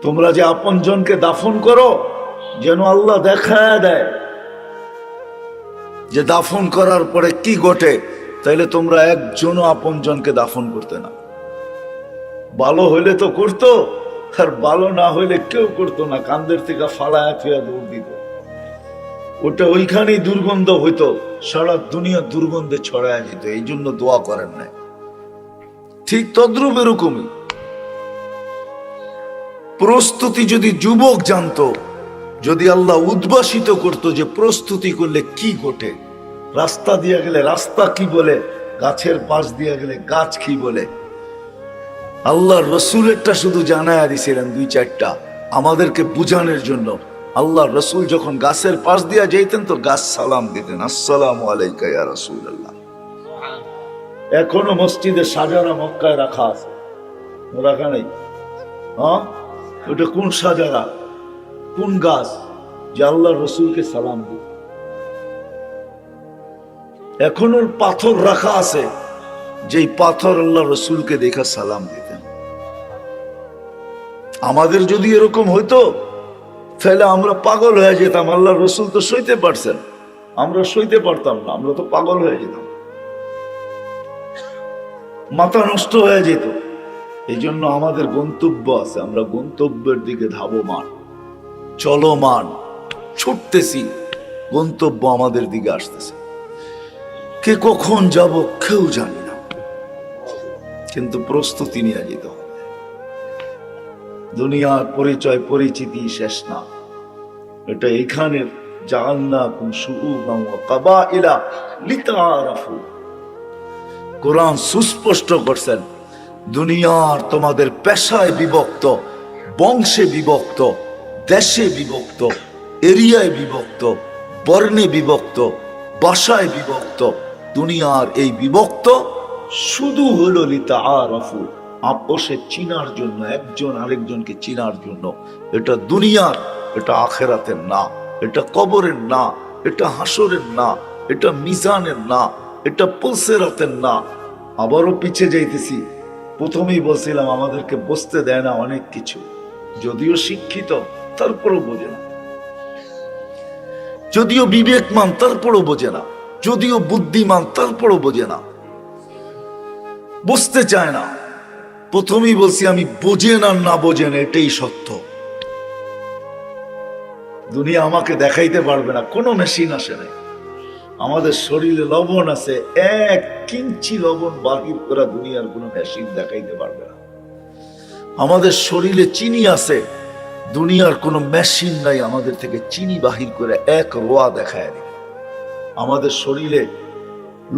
তোমরা যে আপনজনকে দাফন করো, যেন আল্লাহ দেখায় দেয় যে দাফন করার পরে কি ঘটে। তাইলে তোমরা একজনও আপনজনকে দাফন করতে না। ভালো হইলে তো করতো, আর ভালো না হইলে কেউ করতো না, কান্দের থেকে ফালায়া ফিয়া দৌড় দিত। ওটা ওইখানেই দুর্গন্ধ হইতো, সারা দুনিয়া দুর্গন্ধে ছড়ায় যেত। এই জন্য দোয়া করেন নাই। ঠিক তদ্রুপ এরকমই প্রস্তুতি যদি যুবক জানতো, যদি আল্লাহ উদ্ভাসিত করতো যে প্রস্তুতি করলে কি ঘটে, রাস্তা দিয়ে গেলে রাস্তা কি বলে, গাছের পাশ দিয়ে গেলে গাছ কি বলে। আল্লাহর রসুলেরটা শুধু জানায়া দিছিলেন দুই চারটা আমাদেরকে বুঝানোর জন্য। আল্লাহর রসুল যখন গাছের পাশ দিয়া যাইতেন তো গাছ সালাম দিতেন, আসসালামু আলাইকা ইয়া রাসূলুল্লাহ। এখনো মসজিদে সাজারা মক্কায় রাখা আছে, রাখা নেই? হ্যাঁ, ওটা কোন সাজারা, কোন গাছ যে আল্লাহর রসুলকে সালাম দিত? এখনো পাথর রাখা আছে, যেই পাথর আল্লাহ রসুলকে দেখা সালাম দিতেন। আমাদের যদি এরকম হইতো তাহলে আমরা পাগল হয়ে যেতাম। আল্লাহ রসুল তো সইতে পারছেন, আমরা সইতে পারতাম না, আমরা তো পাগল হয়ে যেতাম, মাথা নষ্ট হয়ে যেত। এই জন্য আমাদের গন্তব্য আছে, আমরা গন্তব্যের দিকে ধাবমান, চলমান, ছুটতেছি। গন্তব্য আমাদের দিকে আসতেছে, কে কখন যাব কেউ জানি না, কিন্তু প্রস্তুতি নিয়ে যেতে হবে। দুনিয়ার পরিচয় পরিচিতি শেষ না, এটা এখানের জাআলনাকুম শুউবান ওয়া কাবাইলা লিতাআরাফু। কোরআন সুস্পষ্ট করছেন, দুনিয়ার তোমাদের পেশায় বিভক্ত, বংশে বিভক্ত, দেশে বিভক্ত, এরিয়ায় বিভক্ত, বর্ণে বিভক্ত, ভাষায় বিভক্ত। দুনিয়ার এই বিভক্ত শুধু হলো লিতাআরাফু, আপোষে চিনার জন্য, একজন আরেকজনকে চিনার জন্য। এটা দুনিয়ার, এটা আখেরাতের না, এটা কবরের না, এটা হাসরের না, এটা মিজানের না, এটা পুলসিরাতের না। আবারও পিছে যাইতেছি, প্রথমেই বলছিলাম আমাদেরকে বুঝতে দেয় না অনেক কিছু। যদিও শিক্ষিত তারপরও বোঝে না, যদিও বিবেকমান তারপরও বোঝে না, যদিও বুদ্ধিমান তারপরও বোঝে না, বুঝতে চায় না। প্রথমেই বলছি আমি বোঝেন আর না বোঝেন এটাই সত্য। দুনিয়া আমাকে দেখাইতে পারবে না, কোনো মেশিন আসে নাই। আমাদের শরীরে লবণ আছে, 1 ইঞ্চি লবণ বাহির করা দুনিয়ার কোনো মেশিন দেখাইতে পারবে না। আমাদের শরীরে চিনি আছে, দুনিয়ার কোনো মেশিন নাই আমাদের থেকে চিনি বাহির করে 1 রোয়া দেখায় দিবে। আমাদের শরীরে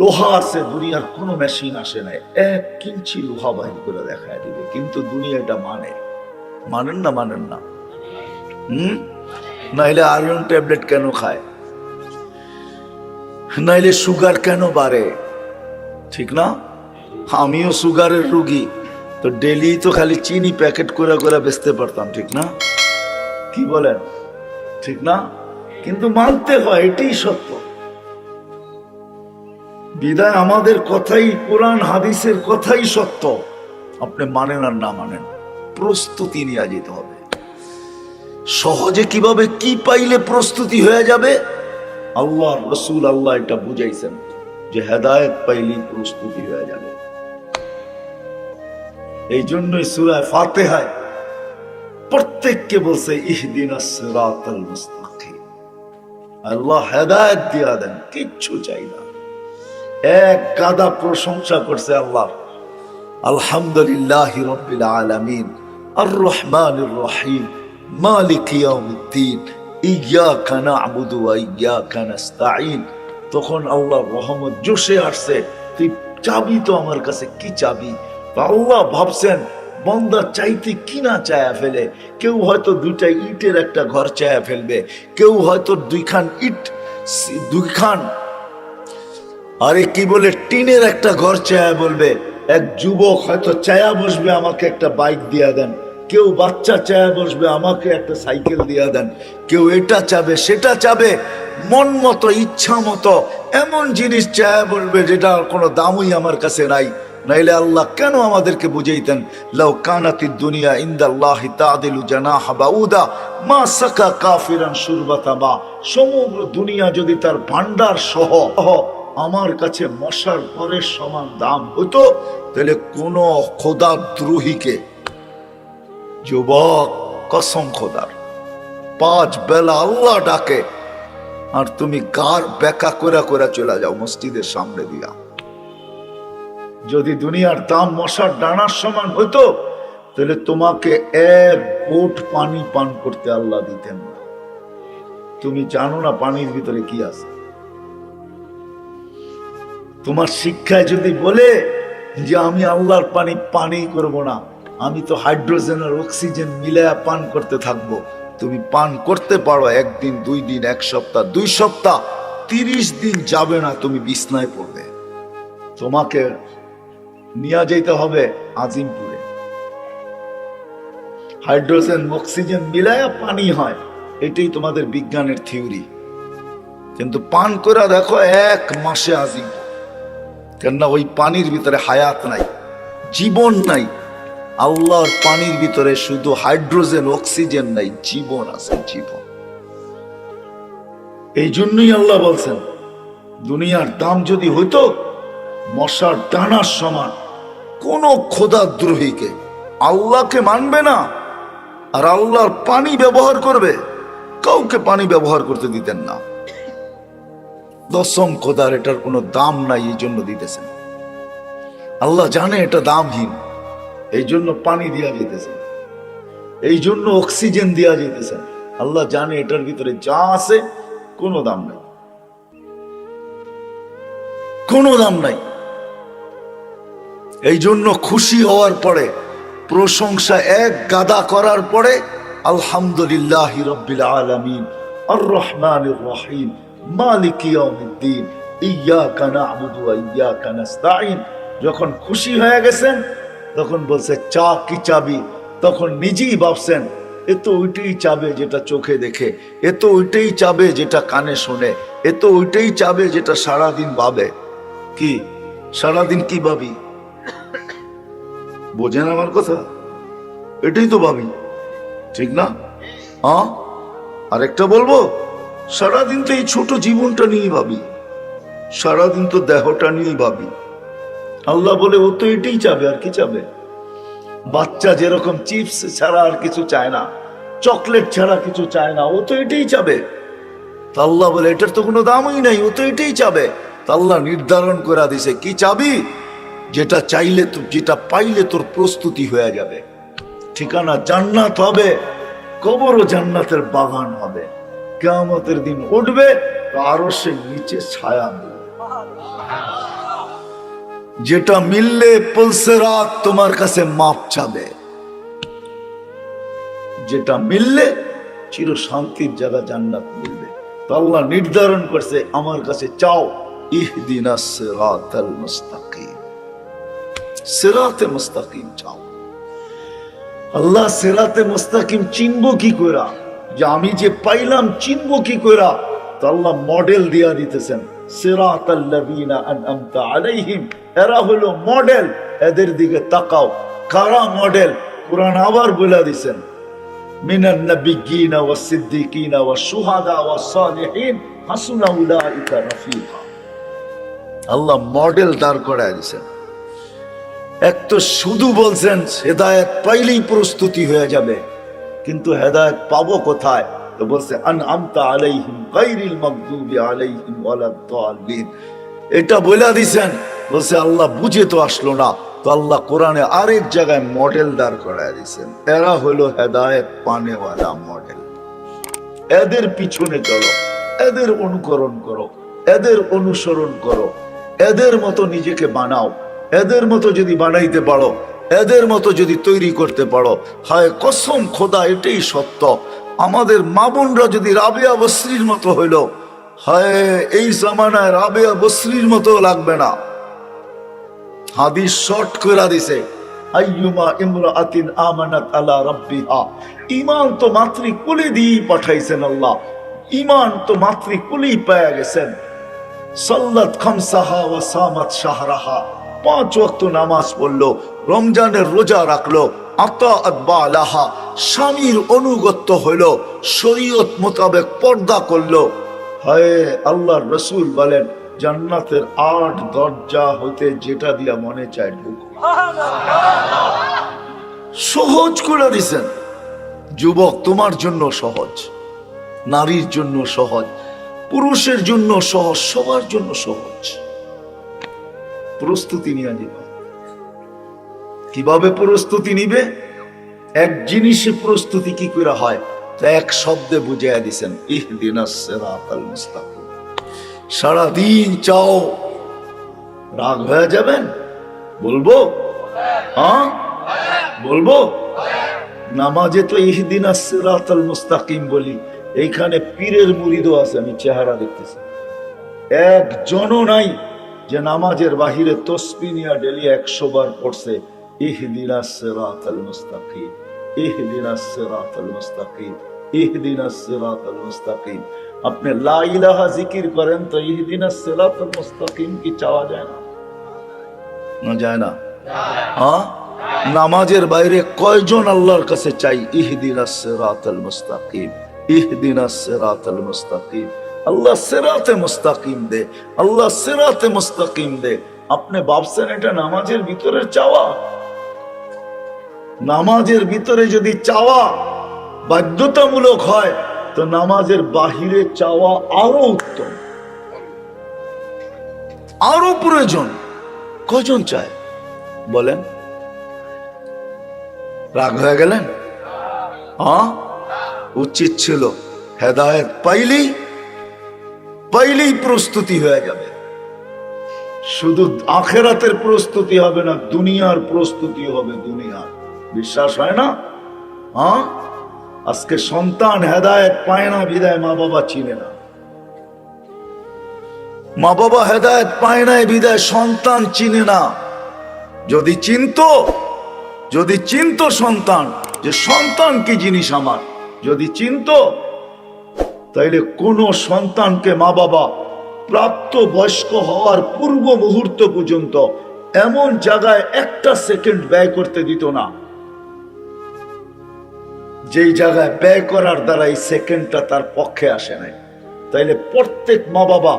লোহা আছে, দুনিয়ার কোনো মেশিন আসে নাই 1 ইঞ্চি লোহা বাহির করে দেখায় দিবে। কিন্তু দুনিয়া এটা মানেন না? মানেন না? নাইলে আয়রন ট্যাবলেট কেন খায়, নাইলে সুগার কেন বাড়ে? ঠিক না? আমিও সুগারের রোগী, তো ডেলি তো খালি চিনি প্যাকেট করে করে বেচতে পারতাম, ঠিক না? কি বলেন, ঠিক না? কিন্তু মানতে হয়, এটাই সত্য। বিদায় আমাদের কথাই, কোরআন হাদিসের কথাই সত্য। আপনি মানেন আর না মানেন, প্রস্তুতি নিয়ে যেতে হবে। সহজে কিভাবে কি পাইলে প্রস্তুতি হয়ে যাবে, আল্লাহ রসুল আল্লাহ এটা বুঝাইছেন যে হেদায়েত পাইলেই প্রস্তুতি হয়ে যাবে। এই জন্যই সূরা ফাতিহায় প্রত্যেককে বলছে ইহদিনাস সিরাতাল মুস্তাকিম। আল্লাহ হেদায়েত দিয়া দেন, কিচ্ছু চাই না। এক গাদা প্রশংসা করছে আল্লাহ, আলহামদুলিল্লাহি রাব্বিল আলামিন আর রহমানির রহিম মালিক ইয়াউমিদ্দিন ইয়াকা না'বুদু ওয়া ইয়াকা নাস্তাঈন। তখন আল্লাহর রহমত জোশে আসছে, তুই চাবি তো আমার কাছে, কি চাবি? আল্লাহ ভাবছেন বান্দা চাইতে কি না চায়া ফেলে। কেউ হয়তো 2টা ইটের একটা ঘর চায়া ফেলবে, কেউ হয়তো 2খান আরে কি বলে টিনের একটা ঘর চায়া বলবে। এক যুবক হয়তো চায়া বসবে আমাকে একটা বাইক দিয়া দেন, কেউ বাচ্চা চায়া বসবে আমাকে একটা সাইকেল দিয়া দেন, কেউ এটা চাবে সেটা চাবে, মন মতো ইচ্ছা মতো এমন জিনিস চায়া বলবে যেটার কোনো দামই আমার কাছে নাই। নাইলে আল্লাহ কেন আমাদেরকে বুঝাইতেন, লাউ কানাতিদ দুনিয়া ইনদাল্লাহি তাদিলু জানাহা বাউদা মা সাকা কাফিরান শুরবাতা মা। সমগ্র দুনিয়া যদি তার ভান্ডার সহ আমার কাছে মশার পরের সমান দাম হতো, তাহলে কোন খোদাদ্রোহীকে, যুবক কসম খোদার, 5 বেলা আল্লাহ ডাকে আর তুমি গার বেকা করে করে চলে যাও মসজিদের সামনে দিয়া। যদি দুনিয়ার দাম মশার ডানার সমান হতো, তাহলে তোমাকে 1 ঘোট পানি পান করতে আল্লাহ দিতেন না। তুমি জানো না পানির ভিতরে কি আছে? তোমার শিক্ষায় যদি বলে যে আমি আল্লাহর পানি পানি করব না, আমি তো হাইড্রোজেন আর অক্সিজেন মিলায়া পান করতে থাকবো, তুমি পান করতে পারো 1 দিন 2 দিন 1 সপ্তাহ 2 সপ্তাহ, 30 দিন যাবে না তুমি বিছনায় পড়বে। তোমাকে নিয়ে যেতে হবে আজিমপুরে, হাইড্রোজেন অক্সিজেন মিলায়া পানি হয়, এটাই তোমাদের বিজ্ঞানের থিওরি। কিন্তু পান করে দেখো 1 মাসে আজিম, কেননা ওই পানির ভিতরে হায়াত নাই, জীবন নাই। আল্লাহর পানির ভিতরে শুধু হাইড্রোজেন অক্সিজেন নাই, জীবন আছে, জীবন। এই জন্যই আল্লাহ বলছেন, দুনিয়ার দাম যদি হইতো মশার ডানার সমান, কোন খোদাদ্রোহীকে, আল্লাহকে মানবে না আর আল্লাহর পানি ব্যবহার করবে, কাউকে পানি ব্যবহার করতে দিতেন না। দশম খোদার এটার কোনো দাম নাই, এই জন্য দিতেছেন। আল্লাহ জানে এটা দামহীন, এই জন্য পানি দিয়া যেতেছেন, এই জন্য অক্সিজেন দিয়া যেতেছেন। আল্লাহ জানে এটার ভিতরে যা আছে কোনো দাম নাই, কোনো দাম নাই। এই জন্য খুশি হওয়ার পরে, প্রশংসা 1 গাদা করার পরে আলহামদুলিল্লাহি রাব্বিল আলামিন আর রহমানির রহিম মালিকি ইয়াউমিদ্দিন ইয়্যাকা না'বুদু ওয়া ইয়্যাকা নাস্তাঈন, যখন খুশি হয়ে গেছেন তখন বলছে চা কি চাবি, তখন নিজেই ভাবছেন এ তো ওইটাই চাবে যেটা চোখে দেখে, এ তো ওইটাই চাবে যেটা কানে শোনে, এ তো ওইটাই চাবে যেটা সারাদিন ভাবে। কি সারাদিন কি ভাবি? বোঝেন আমার কথা? এটাই তো ভাবি, ঠিক না? হ্যাঁ, আরেকটা বলবো, সারাদিন তো এই ছোট জীবনটা নিয়ে ভাবি, সারাদিন তো দেহটা নিয়ে ভাবি। আল্লাহ বলে ও তো এটাই চাবে, আর কি চাবে? বাচ্চা যেরকম চিপস ছাড়া আর কিছু চায় না, চকলেট ছাড়া কিছু চায় না, ও তো এটাই চাবে। তা আল্লাহ বলে এটার তো কোনো দামই নাই, ও তো এটাই চাবে। তা আল্লাহ নির্ধারণ করে দিছে কি চাবি, যেটা চাইলে তো, যেটা পাইলে তোর প্রস্তুতি হয়ে যাবে, ঠিকানা জান্নাত হবে, কবরও জান্নাতের বাগান হবে, কিয়ামতের দিন উঠবে আরো সে নিচে ছায়া মিলবে। যেটা মিললে পুলসিরাত তোমার কাছে মাপ চাবে, যেটা মিললে চির শান্তির জায়গা জান্নাত মিলবে। তো আল্লাহ নির্ধারণ করছে আমার কাছে চাও, ইহদিনাস সিরাতাল মুস্তাকিম, সিরাতে মুস্তাকিম চাও। আল্লাহ সিরাতে মুস্তাকিম চিনবো কি করে, যে আমি যে পাইলাম চিনবো কি করে? তো আল্লাহ মডেল দিয়া দিতেছেন, সিরাতাল্লাযীনা আনআমতা আলাইহিম, এরা হলো মডেল, এদের দিকে তাকাও। কারা মডেল? কুরআন আবার বলে দিয়েছেন, মিনান নাবিয়্যিনা ওয়াস সিদ্দীকিনা ওয়াস শুহাদা ওয়াস সালিহিন হাসুনা উলাইকা রাফিকা। আল্লাহ মডেল দাঁড় করায় দিয়েছেন। এক তো শুধু বলছেন হেদায়েত পাইলেই প্রস্তুতি হয়ে যাবে, কিন্তু হেদায়েত পাবো কোথায়? তো বলছে আনআমতা আলাইহিম গায়রিল মাগদুবি আলাইহিম ওয়ালাদ দাল্লিন, এটা বলে দিছেন। বলছে আল্লাহ বুঝে তো আসলো না, তো আল্লাহ কোরআনে আরেক জায়গায় মডেল দাঁড় করায় দিছেন, এরা হলো হেদায়েত পানেওয়ালা মডেল। এদের পিছনে চলো, এদের অনুকরণ করো, এদের অনুসরণ করো, এদের মতো নিজেকে বানাও। এদের মতো যদি বানাইতে পারো, এদের মতো যদি তৈরি করতে পারো, হায় কসম খোদা এটাই সত্য, আমাদের মা বোনরা যদি রাবেয়া বসরির মতো হইল, হায় এই জামানায় রাবেয়া বসরির মতো লাগবে না। হাদিস শর্ট করে দিছে, আইয়ুমা ইমরাআতিন আমানাত আলা রাব্বিহা, ঈমান তো মাতৃকুলে দিয়ে পাঠাইছেন আল্লাহ, ঈমান তো মাতৃকুলেই পেয়ে গেছেন। সাল্লাত খামসাহা ওয়া সামাত শাহরাহা, 5 ওয়াক্ত নামাজ পড়লো, রমজানের রোজা রাখলো, আতাআত বালাহা, স্বামীর অনুগত্য হইলো, শরীয়ত মোতাবেক পর্দা করলো, হায় আল্লাহর রাসূল বলেন জান্নাতের 8 দরজা হতে যেটা দিয়া মনে চায় ঢুকো। সহজ করে দিছেন। যুবক, তোমার জন্য সহজ, নারীর জন্য সহজ, পুরুষের জন্য সহজ, সবার জন্য সহজ। প্রস্তুতি নিয়ে যাবে। কিভাবে প্রস্তুতি নিবে? এক জিনিসে প্রস্তুতি কি করে হয় এক শব্দে বুঝাইয়া দিছেন, ইহদিনাস সিরাতাল মুস্তাকিম। সারাদিন চাও, রাগ হয়ে যাবেন? বলবো? হ্যাঁ বলবো। নামাজে তো ইহদিনাস সিরাতাল মুস্তাকিম বলি, এইখানে পীরের মুরিদও আছে, আমি চেহারা দেখতেছি, একজনও নাই যে নামাজের বাহিরে তসবিহ নিয়া ডেলি 100 বার পড়ছে ইহদিনাস সিরাতাল মুস্তাকিম, ইহদিনাস সিরাতাল মুস্তাকিম, ইহদিনাস সিরাতাল মুস্তাকিম। আপনি লা ইলাহা জিকির করেন তো ইহদিনাস সিরাতাল মুস্তাকিম কি চাওয়া যায় না? না যায় না? হ্যাঁ, নামাজের বাইরে কয়জন আল্লাহর কাছে চাই ইহদিনাস সিরাতাল মুস্তাকিম, ইহদিনাস সিরাতাল মুস্তাকিম। আল্লাহ সিরাতে মুস্তাকিম দে, আল্লাহ সিরাতে মুস্তাকিম দে। আপনি ভাবছেন এটা নামাজের ভিতরে চাওয়া? নামাজের ভিতরে যদি চাওয়া বাধ্যতামূলক হয় তো নামাজের বাহিরে চাওয়া আরো উত্তম, আরো প্রয়োজন। কজন চায় বলেন? রাগ হয়ে গেলেন? হ্যাঁ, উচিত ছিল হেদায়েত পাইলেই প্রস্তুতি হয়ে যাবে। শুধু আখেরাতের প্রস্তুতি হবে না, দুনিয়ার প্রস্তুতি হবে। দুনিয়ার বিশ্বাস হয় না? হ্যাঁ, আজকে সন্তান হেদায়েত পায় না বিদায় মা বাবা চিনে না, মা বাবা হেদায়েত পায় না বিদায় সন্তান চিনে না। যদি চিনত সন্তান যে সন্তান কি জিনিস আমার, যদি চিনত তাইলে কোন সন্তানকে মা বাবা প্রাপ্ত বয়স্ক হওয়ার পূর্ব মুহূর্ত পর্যন্ত এমন জায়গায় একটা সেকেন্ড ব্যয় করতে দিত না যেই জায়গায় ব্যয় করার দ্বারা এই সেকেন্ডটা তার পক্ষে আসে নাই। তাইলে প্রত্যেক মা বাবা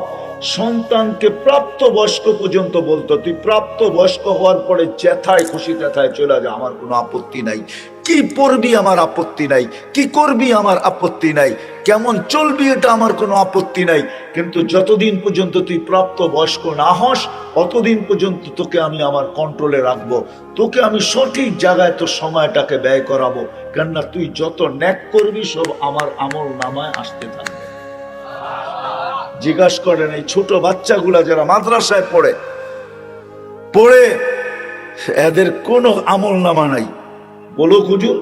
সন্তানকে প্রাপ্ত বয়স্ক পর্যন্ত বলতো তুই প্রাপ্ত বয়স্ক হওয়ার পরে যেথায় খুশি তেথায় চলে যা, আমার কোনো আপত্তি নাই। কি পড়বি আমার আপত্তি নাই, কি করবি আমার আপত্তি নাই, কেমন চলবি এটা আমার কোনো আপত্তি নাই, কিন্তু যতদিন পর্যন্ত তুই প্রাপ্ত বয়স্ক না হস অতদিন পর্যন্ত তোকে আমি আমার কন্ট্রোলে রাখবো, তোকে আমি সঠিক জায়গায় তোর সময়টাকে ব্যয় করাবো। কেননা তুই যত ন্যাক করবি সব আমার আমল নামায় আসতে থাকবে। জিজ্ঞাসা করেন এই ছোট বাচ্চাগুলা যারা মাদ্রাসায় পড়ে এদের কোনো আমল নামা নাই, বলো হুজুর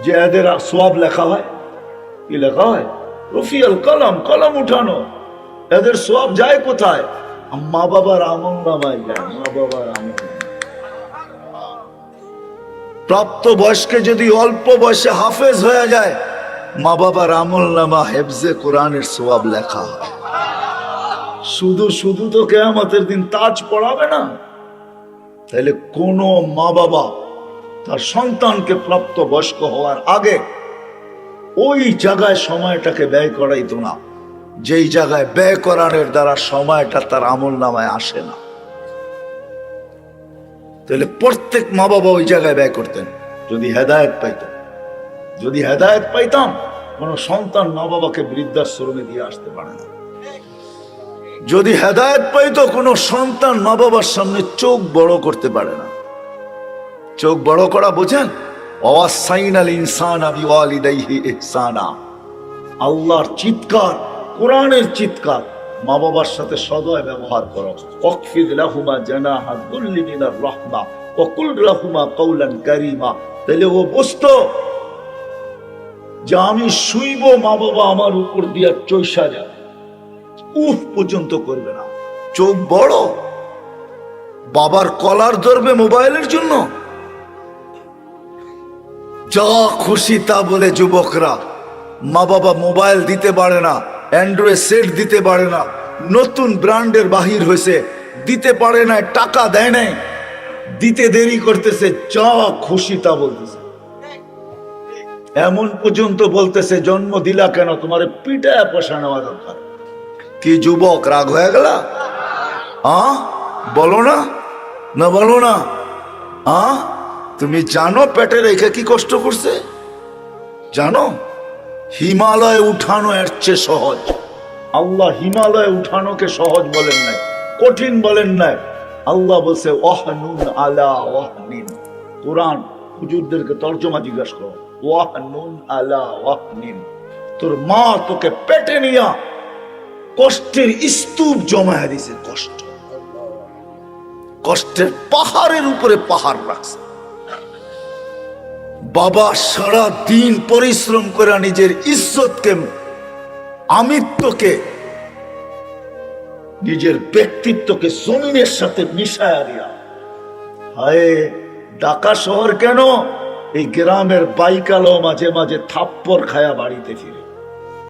যে এদের সওয়াব লেখা হয়? কি লেখা হয়? রফিয়াল কলম, কলম উঠানো। এদের সওয়াব যায় কোথায়? মা বাবার আমল নামায় যায়, মা বাবার আমল। প্রাপ্ত বয়স্কে যদি অল্প বয়সে হাফেজ হয়ে যায় মা বাবার আমল নামা হেফজে কোরআনের সওয়াব লেখা হয়। শুধু তো কিয়ামতের দিন তাজ পড়াবে না। তাহলে কোন মা বাবা তার সন্তানকে প্রাপ্ত বয়স্ক হওয়ার আগে ওই জায়গায় সময়টাকে ব্যয় করাইতো না যেই জায়গায় ব্যয় করানোর দ্বারা সময়টা তার আমল নামায় আসে না। তাহলে প্রত্যেক মা বাবা ওই জায়গায় ব্যয় করতেন যদি হেদায়েত পাইতেন। যদি হেদায়েত পাইতাম কোন সন্তান মা বাবাকে বৃদ্ধাশ্রমে দিয়ে আসতে পারে না। যদি হেদায়েত পাইতো কোন সন্তান মা বাবার সামনে চোখ বড় করতে পারে না। চোখ বড় করা বোঝেন? ওয়াসাইনাল ইনসানা বিওয়ালিদাইহি ইহসানা, আল্লাহর চিৎকার, কোরআনের চিৎকার। মা বাবার সাথে সদয় ব্যবহার করো। ওয়াকফিদ লাহুমা জানাহা যুল্লি মিনার রাহমা ওয়া কুল লাহুমা কওলান কারীমা। তাহলে ও বুঝতো যে আমি শুইব মা বাবা আমার উপর দিয়া চৈসা যাবে, উফ পর্যন্ত করবে না। চোখ বড়, বাবার কলার ধরবে মোবাইলের জন্য। যা খুশি তা বলে যুবকরা, মা বাবা মোবাইল দিতে পারে না, অ্যান্ড্রয়েড সেট দিতে পারে না, নতুন ব্র্যান্ডের বাহির হয়েছে দিতে পারে না, টাকা দেয় নাই, দিতে দেরি করতেছে, যা খুশি তা বলতেছে। এমন পর্যন্ত বলতেছে জন্ম দিলা কেন, তোমার পিটায় পয়সা নেওয়া দরকার। কি যুবক রাগ হয়ে গেল? বলো না, না বলো না। তুমি জানো পেটে রেখে কি কষ্ট করছে? জানো হিমালয় উঠানো এর চেয়ে সহজ। আল্লাহ হিমালয় উঠানোকে সহজ বলেন নাই, কঠিন বলেন নাই। আল্লাহ বলছে ওয়াহনুন আলা ওয়াহনিন। কোরআন হুজুরদেরকে তর্জমা জিজ্ঞাসা করো, ওয়াহনুন আলা ওয়াহনিন। তোর মা তোকে পেটে নিয়া কষ্টের স্তূপ জমায় দিছে, কষ্ট, কষ্টের পাহাড়ের উপরে পাহাড় রাখছে। বাবা সারা দিন পরিশ্রম করে নিজের ইজ্জতকে, আমিত্বকে, নিজের ব্যক্তিত্বকে জমিনের সাথে মিশায়া দিয়া, হায় ঢাকা শহর কেন, এই গ্রামের বাইকালো মাঝে মাঝে থাপ্পড় খায়া বাড়িতে ফিরে।